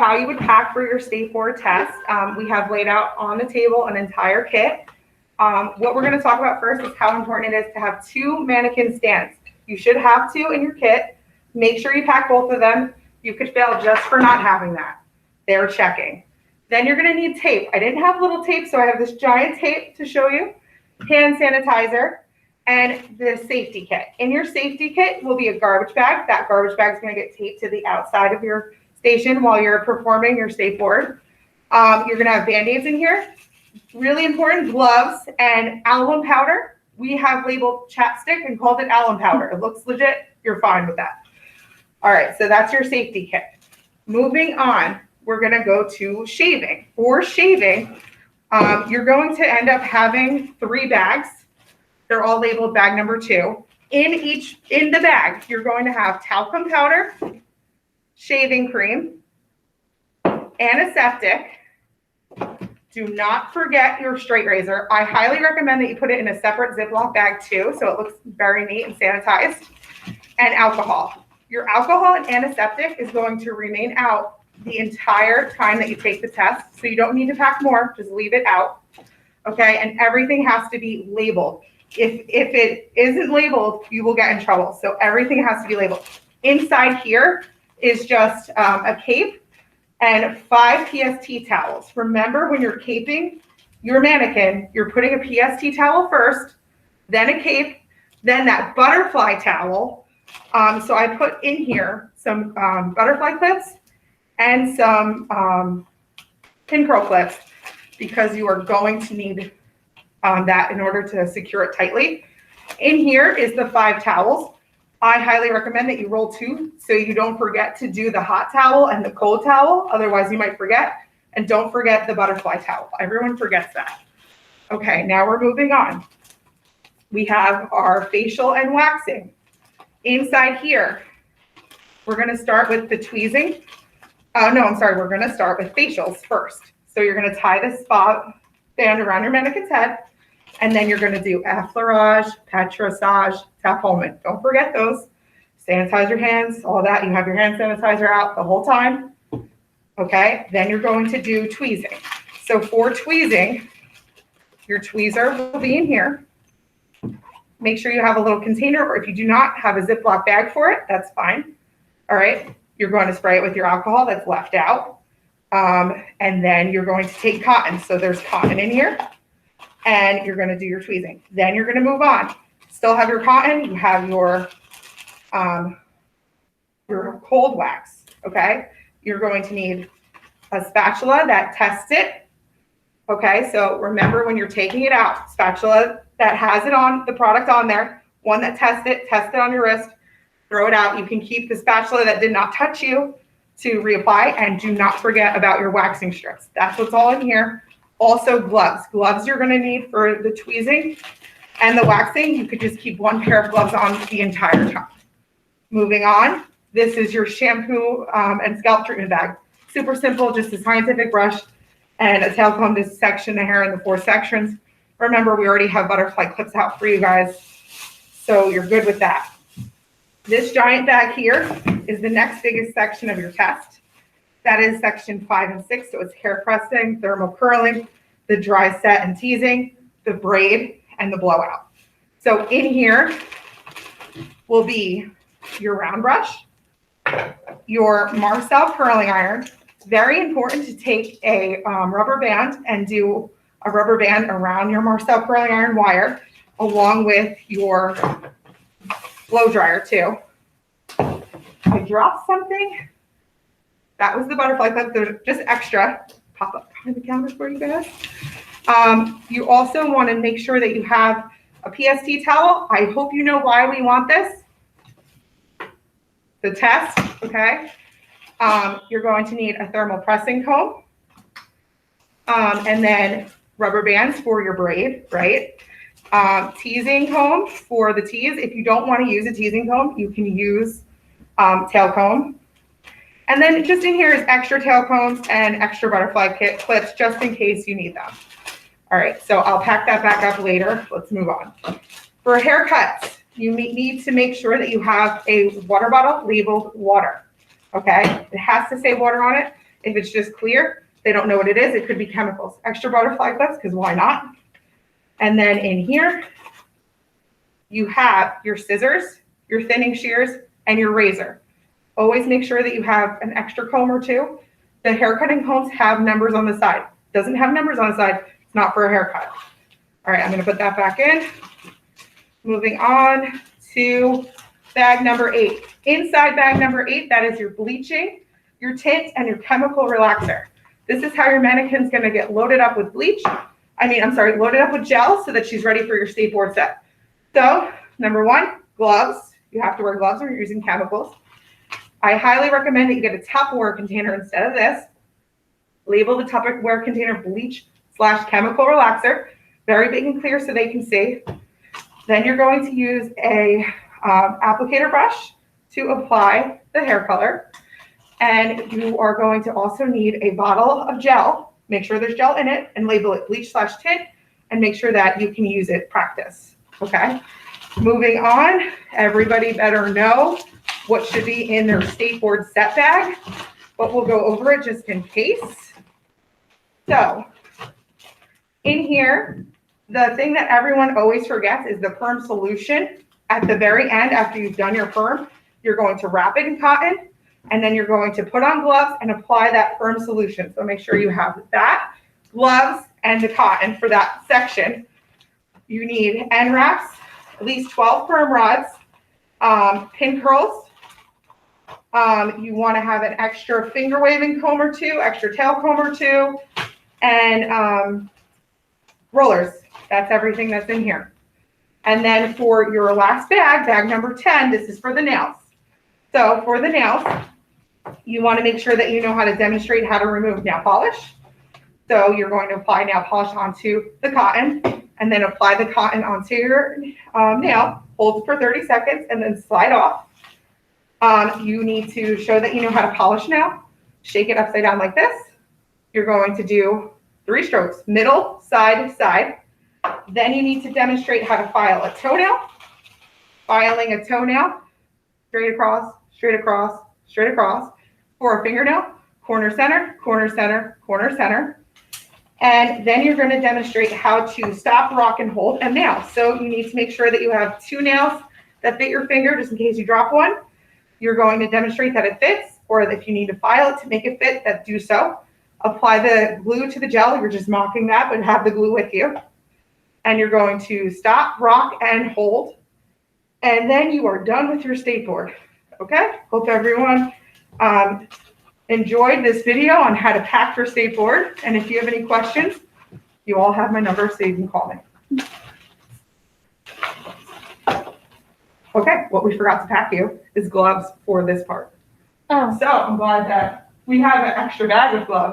how you would pack for your State Board test. We have laid out on the table an entire kit. What we're going to talk about first is how important it is to have 2 mannequin stands. You should have 2 in your kit. Make sure you pack both of them. You could fail just for not having that. They're checking. Then you're going to need tape. I didn't have little tape, so I have this giant tape to show you. Hand sanitizer and the safety kit. In your safety kit will be a garbage bag. That garbage bag is going to get taped to the outside of your station while you're performing your State Board. You're going to have Band-Aids in here. Really important, gloves and alum powder. We have labeled chapstick and called it alum powder. It looks legit. You're fine with that. All right, so that's your safety kit. Moving on, we're going to go to shaving. For shaving, you're going to end up having 3 bags. They're all labeled bag number 2. In the bag, you're going to have talcum powder, shaving cream, antiseptic. Do not forget your straight razor. I highly recommend that you put it in a separate Ziploc bag too, so it looks very neat and sanitized. And alcohol. Your alcohol and antiseptic is going to remain out the entire time that you take the test, so you don't need to pack more, just leave it out. Okay, and everything has to be labeled. If it isn't labeled, you will get in trouble. So everything has to be labeled. Inside here is just a cape and 5 PST towels. Remember, when you're caping your mannequin, you're putting a PST towel first, then a cape, then that butterfly towel. So I put in here some butterfly clips and some pin curl clips because you are going to need that in order to secure it tightly. In here is the 5 towels. I highly recommend that you roll 2 so you don't forget to do the hot towel and the cold towel. Otherwise, you might forget. And don't forget the butterfly towel. Everyone forgets that. Okay, now we're moving on. We have our facial and waxing. Inside here, we're going to start with the tweezing. We're going to start with facials first. So you're going to tie the spa band around your mannequin's head. And then you're going to do effleurage, petrissage, tapolement. Don't forget those. Sanitize your hands, all that. You have your hand sanitizer out the whole time. Okay, then you're going to do tweezing. So for tweezing, your tweezer will be in here. Make sure you have a little container, or if you do not have a Ziploc bag for it, that's fine. All right, you're going to spray it with your alcohol that's left out. And then you're going to take cotton. So there's cotton in here. And you're going to do your tweezing. Then you're going to move on. Still have your cotton. You have your cold wax. Okay. You're going to need a spatula that tests it. Okay. So remember, when you're taking it out, spatula that has it on the product on there, one that test it on your wrist, throw it out. You can keep the spatula that did not touch you to reapply, and do not forget about your waxing strips. That's what's all in here. Also gloves. Gloves you're going to need for the tweezing and the waxing. You could just keep 1 pair of gloves on the entire time. Moving on, this is your shampoo and scalp treatment bag. Super simple, just a scientific brush and a tail comb to section the hair in the 4 sections. Remember, we already have butterfly clips out for you guys, so you're good with that. This giant bag here is the next biggest section of your test. That is section 5 and 6. So it's hair pressing, thermal curling, the dry set and teasing, the braid, and the blowout. So in here will be your round brush, your Marcel curling iron. Very important to take a rubber band and do a rubber band around your Marcel curling iron wire, along with your blow dryer too. I dropped something. That was the butterfly clip. They're just extra. Pop up behind the counter for you guys. You also want to make sure that you have a PST towel. I hope you know why we want this. The test, okay? You're going to need a thermal pressing comb. And then rubber bands for your braid, right? Teasing comb for the tease. If you don't want to use a teasing comb, you can use tail comb. And then just in here is extra tail combs and extra butterfly clips just in case you need them. All right, so I'll pack that back up later. Let's move on. For haircuts, you need to make sure that you have a water bottle labeled water, okay? It has to say water on it. If it's just clear, they don't know what it is. It could be chemicals. Extra butterfly clips, because why not? And then in here, you have your scissors, your thinning shears, and your razor. Always make sure that you have an extra comb or two. The hair cutting combs have numbers on the side. Doesn't have numbers on the side, it's not for a haircut. All right, I'm gonna put that back in. Moving on to bag number 8. Inside bag number 8, that is your bleaching, your tint, and your chemical relaxer. This is how your mannequin's gonna get loaded up with loaded up with gel so that she's ready for your skateboard set. So, number 1, gloves. You have to wear gloves when you're using chemicals. I highly recommend that you get a Tupperware container instead of this. Label the Tupperware container bleach/chemical relaxer. Very big and clear so they can see. Then you're going to use a applicator brush to apply the hair color. And you are going to also need a bottle of gel. Make sure there's gel in it and label it bleach/tint and make sure that you can use it practice. Okay. Moving on, everybody better know what should be in their skateboard set bag, but we'll go over it just in case. So in here, the thing that everyone always forgets is the perm solution. At the very end, after you've done your perm, you're going to wrap it in cotton, and then you're going to put on gloves and apply that perm solution. So make sure you have that, gloves, and the cotton for that section. You need end wraps, at least 12 perm rods, pin curls. You want to have an extra finger waving comb or two, extra tail comb or two, and rollers. That's everything that's in here. And then for your last bag, bag number 10, this is for the nails. So for the nails, you want to make sure that you know how to demonstrate how to remove nail polish. So you're going to apply nail polish onto the cotton and then apply the cotton onto your nail, hold for 30 seconds, and then slide off. You need to show that you know how to polish nail. Shake it upside down like this. You're going to do 3 strokes, middle, side, side. Then you need to demonstrate how to file a toenail. Filing a toenail, straight across, straight across, straight across. For a fingernail, corner center, corner center, corner center. And then you're going to demonstrate how to stop, rock, and hold a nail. So you need to make sure that you have 2 nails that fit your finger, just in case you drop one. You're going to demonstrate that it fits, or if you need to file it to make it fit, that do so. Apply the glue to the gel. You're just mocking that, but have the glue with you. And you're going to stop, rock, and hold. And then you are done with your skateboard. Okay? Hope everyone enjoyed this video on how to pack your skateboard. And if you have any questions, you all have my number, so you can call me. Okay, what we forgot to pack you is gloves for this part. Oh. So I'm glad that we have an extra bag of gloves.